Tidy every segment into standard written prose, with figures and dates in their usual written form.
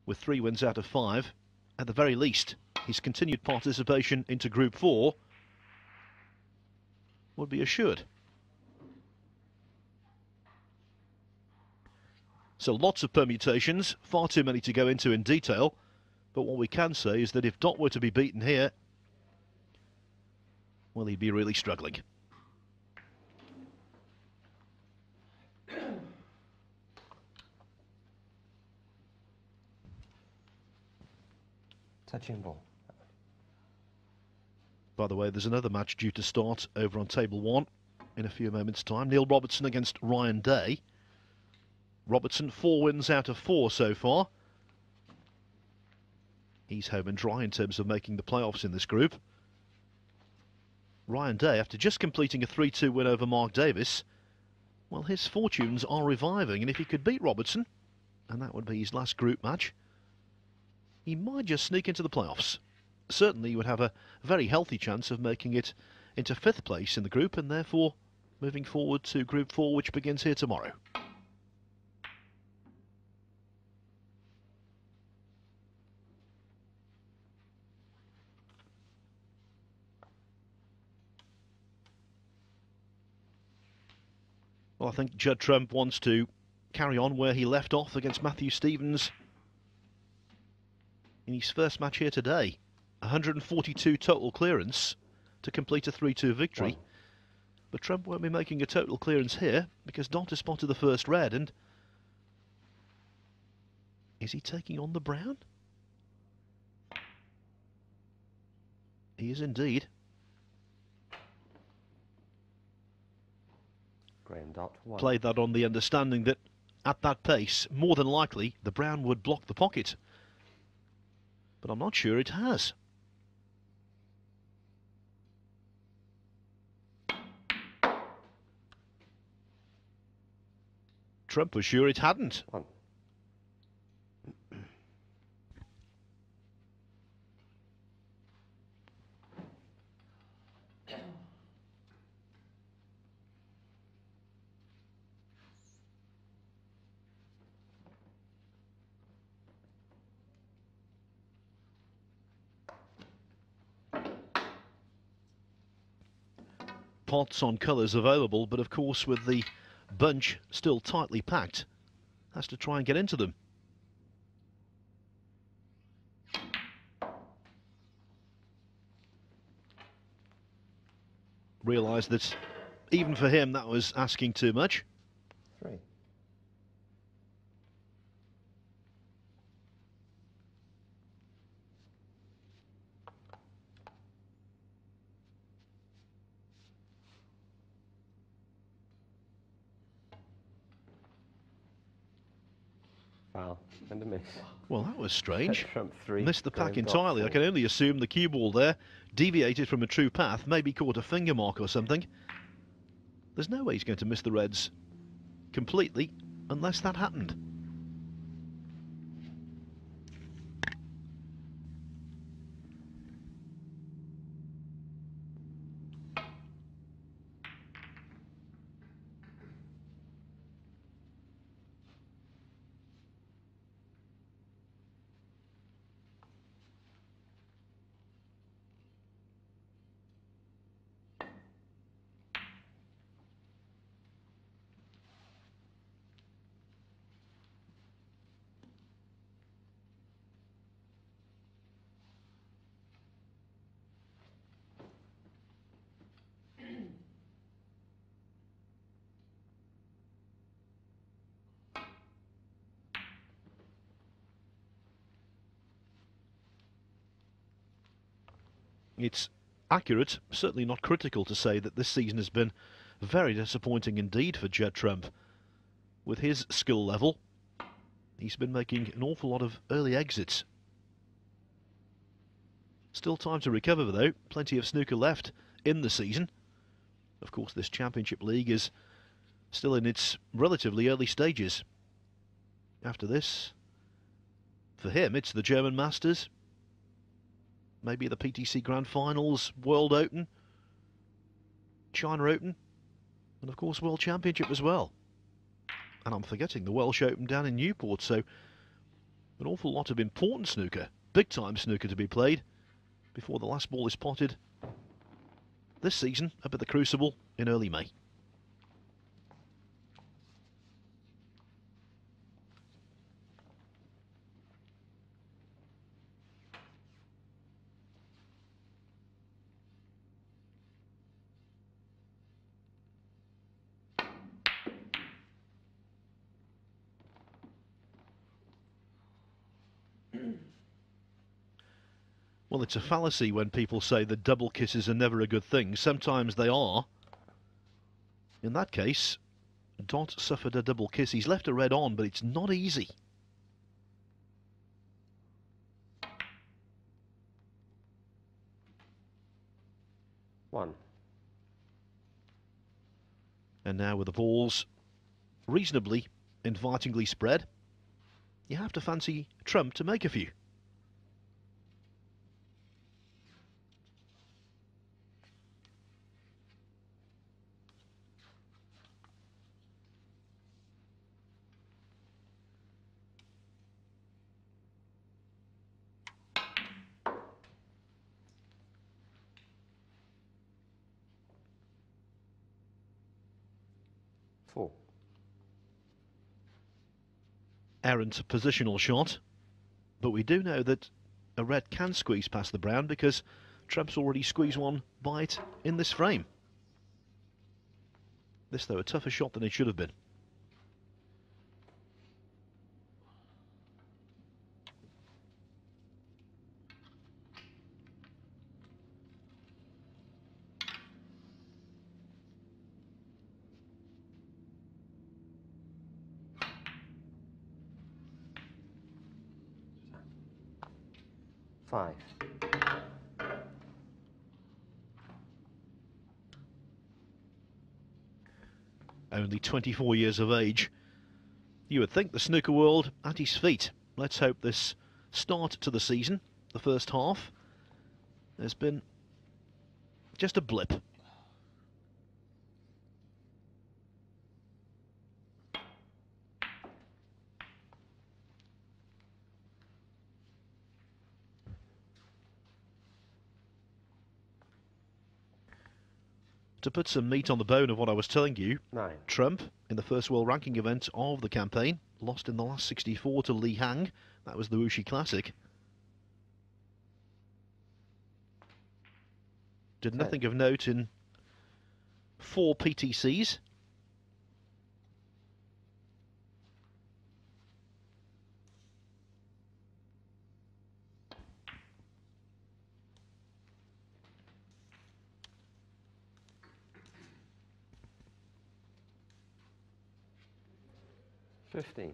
with 3 wins out of 5. At the very least, his continued participation into Group 4 would be assured. So lots of permutations, far too many to go into in detail, but what we can say is that if Dott were to be beaten here, well, he'd be really struggling. Touching ball. By the way, there's another match due to start over on table 1 in a few moments' time. Neil Robertson against Ryan Day. Robertson 4 wins out of 4 so far. He's home and dry in terms of making the playoffs in this group. Ryan Day, after just completing a 3-2 win over Mark Davis, well, his fortunes are reviving, and if he could beat Robertson, and that would be his last group match, he might just sneak into the playoffs. Certainly he would have a very healthy chance of making it into 5th place in the group, and therefore moving forward to Group 4, which begins here tomorrow. Well, I think Judd Trump wants to carry on where he left off against Matthew Stevens in his first match here today. 142 total clearance to complete a 3-2 victory. Wow. But Trump won't be making a total clearance here because Dott has spotted the first red, and is he taking on the brown? He is indeed. Graeme Dott won. Played that on the understanding that at that pace, more than likely, the brown would block the pocket. But I'm not sure it has. Trump was sure it hadn't. One. Pots on colours available, but of course with the bunch still tightly packed, has to try and get into them. Realised that even for him that was asking too much. 3. Foul and a miss. Well, that was strange. Trump 3. Missed the pack Graeme entirely. Dott I can only assume the cue ball there deviated from a true path, maybe caught a finger mark or something. There's no way he's going to miss the reds completely unless that happened. It's accurate, certainly not critical, to say that this season has been very disappointing indeed for Judd Trump. With his skill level, he's been making an awful lot of early exits. Still time to recover though, plenty of snooker left in the season. Of course, this Championship League is still in its relatively early stages. After this, for him, it's the German Masters, maybe the PTC Grand Finals, World Open, China Open, and of course World Championship as well. And I'm forgetting the Welsh Open down in Newport, so An awful lot of important snooker, big-time snooker to be played before the last ball is potted this season up at the Crucible in early May. Well, it's a fallacy when people say that double kisses are never a good thing. Sometimes they are. In that case, Dott suffered a double kiss. He's left a red on, but it's not easy. One. And now with the balls reasonably, invitingly spread, you have to fancy trump to make a few. Four. Errant positional shot, but we do know that a red can squeeze past the brown because trump's already squeezed one by it in this frame. This, though, a tougher shot than it should have been. Five. Only 24 years of age. You would think the snooker world at his feet. Let's hope this start to the season, the first half, has been just a blip. To put some meat on the bone of what I was telling you, Nine. Trump, in the first world ranking event of the campaign, lost in the last 64 to Li Hang. That was the Wuxi Classic. Did nothing of note in 4 PTCs. $15.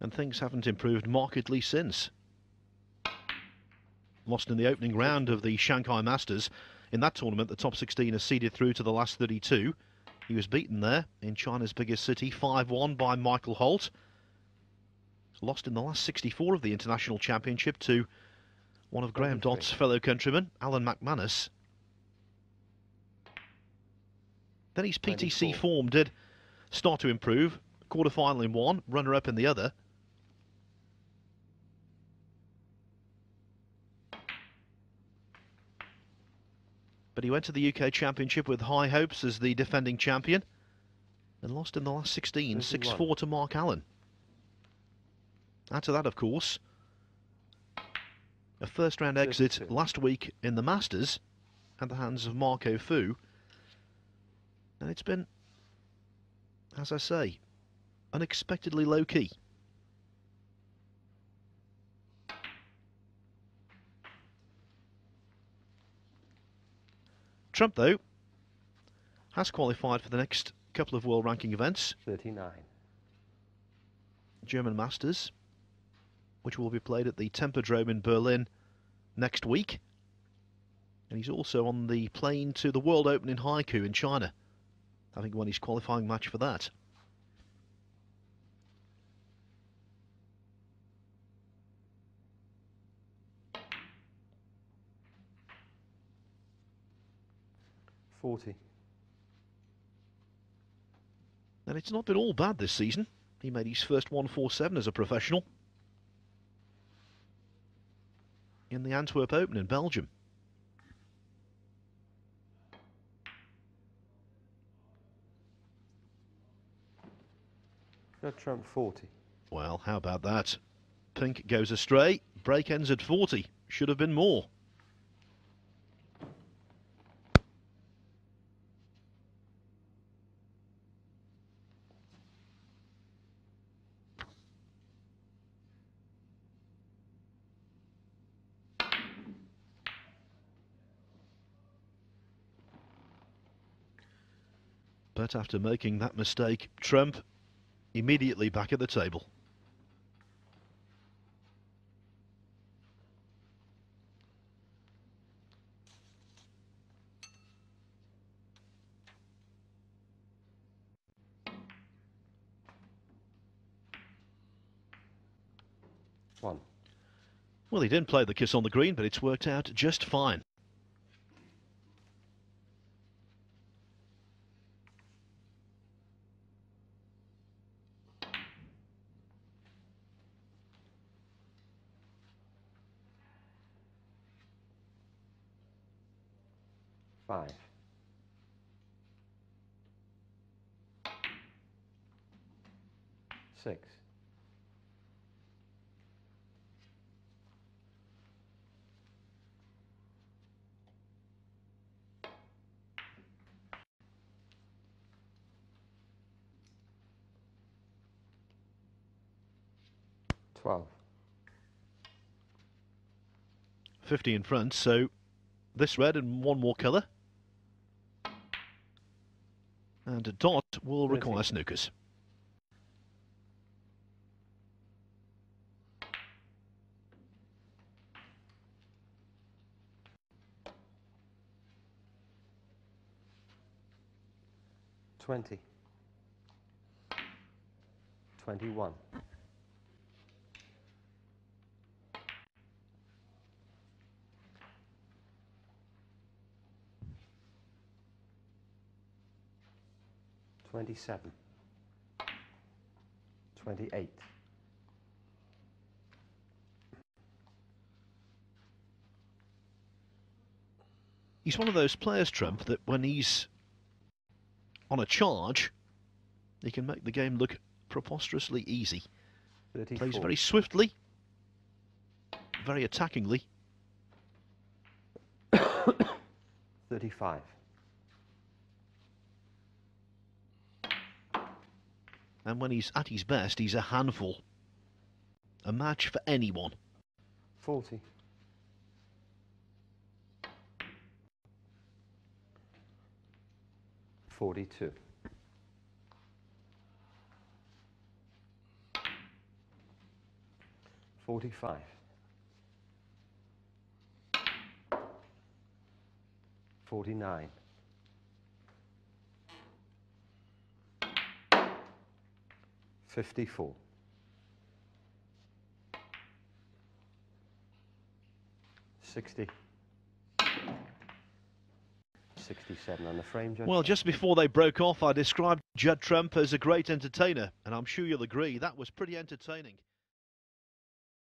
And things haven't improved markedly since. Lost in the opening round of the Shanghai Masters. In that tournament, the top 16 are seeded through to the last 32. He was beaten there in China's biggest city, 5-1 by Michael Holt. Lost in the last 64 of the International Championship to one of Graeme Dott's fellow countrymen, Alan McManus. Then his PTC form did start to improve. Quarter-final in one, runner-up in the other. But he went to the UK Championship with high hopes as the defending champion and lost in the last 16, 6-4 to Mark Allen. Add to that, of course, a first-round exit last week in the Masters at the hands of Marco Fu. And it's been, as I say, unexpectedly low-key. Trump, though, has qualified for the next couple of world ranking events. 39. German Masters, which will be played at the Tempodrome in Berlin next week. And he's also on the plane to the World Open in Haikou in China, having won his qualifying match for that. And it's not been all bad this season. He made his first 147 as a professional in the Antwerp Open in Belgium. Judd trump 40. Well, how about that? Pink goes astray. Break ends at 40. Should have been more. But after making that mistake, Trump immediately back at the table. One. Well, he didn't play the kiss on the green, but it's worked out just fine. Five. Six. $12. 50 in front, so this red and one more colour. And a Dott will require snookers. $20. 21. $27. 28. He's one of those players, Trump, that when he's on a charge, he can make the game look preposterously easy. 34. Plays very swiftly, very attackingly. 35. And when he's at his best, he's a handful. A match for anyone. 40. 42. 45. 49. 54. 60. 67 on the frame, Judge. Well, just before they broke off, I described Judd Trump as a great entertainer, and I'm sure you'll agree that was pretty entertaining.